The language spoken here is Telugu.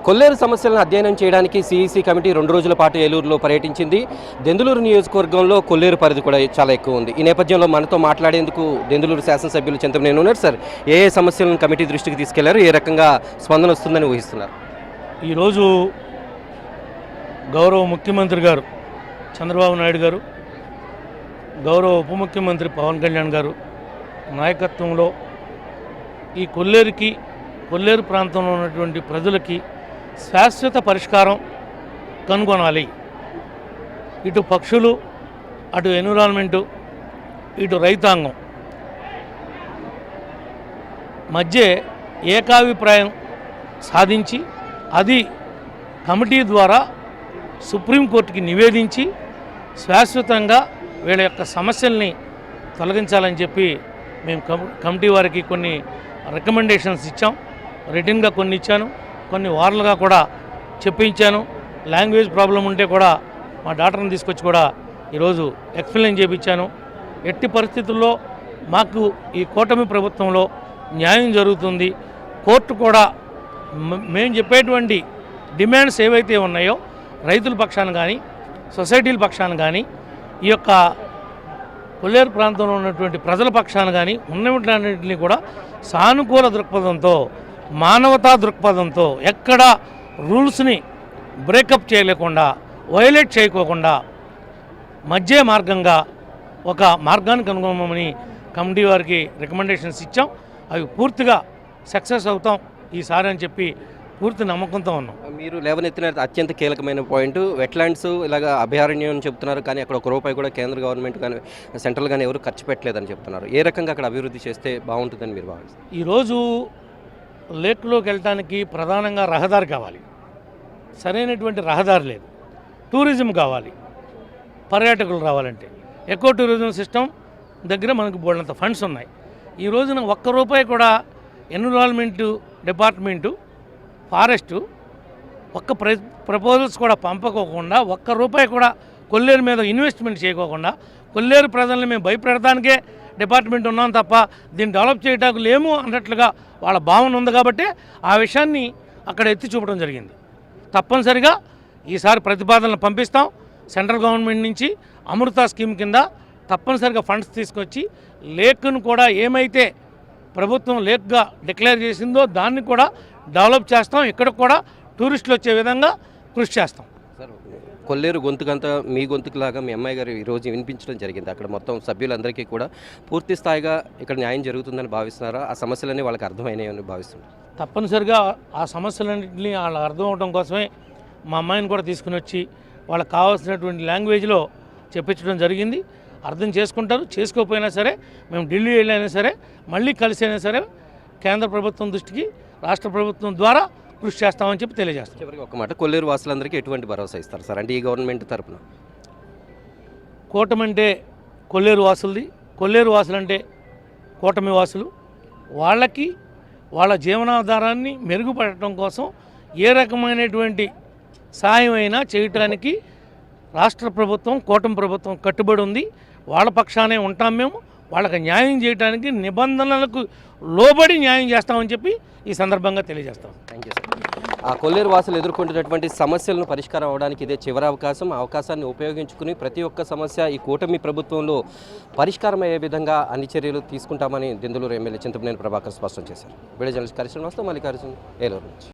కొల్లేరు సమస్యలను అధ్యయనం చేయడానికి సిఈసి కమిటీ 2 రోజుల పాటు ఏలూరులో పర్యటించింది. దెందులూరు నియోజకవర్గంలో కొల్లేరు పరిధి కూడా చాలా ఎక్కువ ఉంది. ఈ నేపథ్యంలో మనతో మాట్లాడేందుకు దెందులూరు శాసనసభ్యులు చింతమనేని ఉన్నారు. సార్, ఏ సమస్యలను కమిటీ దృష్టికి తీసుకెళ్లారు, ఏ రకంగా స్పందన వస్తుందని ఊహిస్తున్నారు? ఈరోజు గౌరవ ముఖ్యమంత్రి గారు చంద్రబాబు నాయుడు గారు, గౌరవ ఉప ముఖ్యమంత్రి పవన్ కళ్యాణ్ గారు నాయకత్వంలో ఈ కొల్లేరు ప్రాంతంలో ఉన్నటువంటి ప్రజలకి శాశ్వత పరిష్కారం కనుగొనాలి. ఇటు పక్షులు, అటు ఎన్విరాన్మెంటు, ఇటు రైతాంగం మధ్య ఏకాభిప్రాయం సాధించి అది కమిటీ ద్వారా సుప్రీంకోర్టుకి నివేదించి శాశ్వతంగా వీళ్ళ యొక్క సమస్యల్ని తొలగించాలని చెప్పి మేము కమిటీ వారికి కొన్ని రికమెండేషన్స్ ఇచ్చాం. రిటర్న్గా కొన్ని ఇచ్చాను, కొన్ని వార్లుగా కూడా చెప్పించాను. లాంగ్వేజ్ ప్రాబ్లం ఉంటే కూడా మా డాక్టర్ని తీసుకొచ్చి కూడా ఈరోజు ఎక్స్ప్లెయిన్ చేయించాను. ఎట్టి పరిస్థితుల్లో మాకు ఈ కూటమి ప్రభుత్వంలో న్యాయం జరుగుతుంది. కోర్టు కూడా మేము చెప్పేటువంటి డిమాండ్స్ ఏవైతే ఉన్నాయో రైతుల పక్షాన కానీ, సొసైటీల పక్షాన కానీ, ఈ యొక్క కొల్లేరు ప్రాంతంలో ఉన్నటువంటి ప్రజల పక్షాన కానీ ఉన్నన్నింటినీ కూడా సానుకూల దృక్పథంతో, మానవతా దృక్పథంతో, ఎక్కడ రూల్స్ని బ్రేకప్ చేయలేకుండా, వయలేట్ చేయకోకుండా మధ్య మార్గంగా ఒక మార్గాన్ని కనుగొనమని కమిటీ వారికి రికమెండేషన్స్ ఇచ్చాం. అవి పూర్తిగా సక్సెస్ అవుతాం ఈసారి అని చెప్పి పూర్తి నమ్మకంతో ఉన్నాం. మీరు లేవనెత్తిన అత్యంత కీలకమైన పాయింట్ వెట్లాండ్స్ ఇలాగ అభయారణ్యం చెప్తున్నారు, కానీ అక్కడ ₹1 కూడా కేంద్ర గవర్నమెంట్ కానీ సెంట్రల్ కానీ ఎవరు ఖర్చు పెట్టలేదని చెప్తున్నారు. ఏ రకంగా అక్కడ అభివృద్ధి చేస్తే బాగుంటుందని మీరు భావిస్తారు? ఈరోజు లేక్లోకి వెళ్ళటానికి ప్రధానంగా రహదారి కావాలి. సరైనటువంటి రహదారి లేదు. టూరిజం కావాలి. పర్యాటకులు రావాలంటే ఎకో టూరిజం సిస్టమ్ దగ్గర మనకు బోల్డంత ఫండ్స్ ఉన్నాయి. ఈ రోజున ₹1 కూడా ఎన్విరాన్మెంటు డిపార్ట్మెంటు, ఫారెస్టు ప్రపోజల్స్ కూడా పంపకోకుండా, ₹1 కూడా కొల్లేరు మీద ఇన్వెస్ట్మెంట్ చేయకోకుండా, కొల్లేరు ప్రజల్ని మేము భయపెడటానికే డిపార్ట్మెంట్ ఉన్నాం తప్ప దీన్ని డెవలప్ చేయడానికి లేము అన్నట్లుగా వాళ్ళ భావన ఉంది. కాబట్టి ఆ విషయాన్ని అక్కడ ఎత్తి చూపడం జరిగింది. తప్పనిసరిగా ఈసారి ప్రతిపాదనలు పంపిస్తాం. సెంట్రల్ గవర్నమెంట్ నుంచి అమృత స్కీమ్ కింద తప్పనిసరిగా ఫండ్స్ తీసుకొచ్చి లేక్ను కూడా ఏమైతే ప్రభుత్వం లేక్గా డిక్లేర్ చేసిందో దాన్ని కూడా డెవలప్ చేస్తాం. ఇక్కడ కూడా టూరిస్టులు వచ్చే విధంగా కృషి చేస్తాం. సార్, కొల్లేరు గొంతుకంతా మీ గొంతుకులాగా మీ అమ్మాయి గారు ఈరోజు వినిపించడం జరిగింది. అక్కడ మొత్తం సభ్యులందరికీ కూడా పూర్తి స్థాయిగా ఇక్కడ న్యాయం జరుగుతుందని భావిస్తున్నారా? ఆ సమస్యలన్నీ వాళ్ళకి అర్థమైనాయని భావిస్తున్నారు? తప్పనిసరిగా ఆ సమస్యలన్నింటినీ వాళ్ళకి అర్థం అవడం కోసమే మా అమ్మాయిని కూడా తీసుకుని వచ్చి వాళ్ళకి కావాల్సినటువంటి లాంగ్వేజ్లో చెప్పించడం జరిగింది. అర్థం చేసుకుంటారు. చేసుకోకపోయినా సరే మేము ఢిల్లీ వెళ్ళైనా సరే మళ్ళీ కలిసి అయినా సరే కేంద్ర ప్రభుత్వం దృష్టికి రాష్ట్ర ప్రభుత్వం ద్వారా కృషి చేస్తామని చెప్పి తెలియజేస్తాం. చివరికి ఒక మాట, కొల్లేరు వాసులందరికీ ఎటువంటి భరోసా ఇస్తారు సార్? అంటే ఈ గవర్నమెంట్ తరఫున కూటమి అంటే కొల్లేరు వాసులది, కొల్లేరు వాసులు అంటే కూటమి వాసులు. వాళ్ళకి వాళ్ళ జీవనాధారాన్ని మెరుగుపడటం కోసం ఏ రకమైనటువంటి సాయం అయినా చేయటానికి రాష్ట్ర ప్రభుత్వం, కూటమి ప్రభుత్వం కట్టుబడి ఉంది. వాళ్ళ పక్షానే ఉంటాం మేము. వాళ్ళకి న్యాయం చేయడానికి నిబంధనలకు లోబడి న్యాయం చేస్తామని చెప్పి ఈ సందర్భంగా తెలియజేస్తాం. Thank you sir. ఆ కొల్లేరు వాసులు ఎదుర్కొంటున్నటువంటి సమస్యలను పరిష్కారం అవడానికి ఇదే చివరి అవకాశం. ఆ అవకాశాన్ని ఉపయోగించుకుని ప్రతి ఒక్క సమస్య ఈ కూటమి ప్రభుత్వంలో పరిష్కారం అయ్యే విధంగా అన్ని చర్యలు తీసుకుంటామని దెందులూరు ఎమ్మెల్యే చింతమనేని ప్రభాకర్ స్పష్టం చేశారు. వీడియో జర్నలిస్ట్ కరిశ్రమ మల్లికార్జున్, ఏలూరు నుంచి.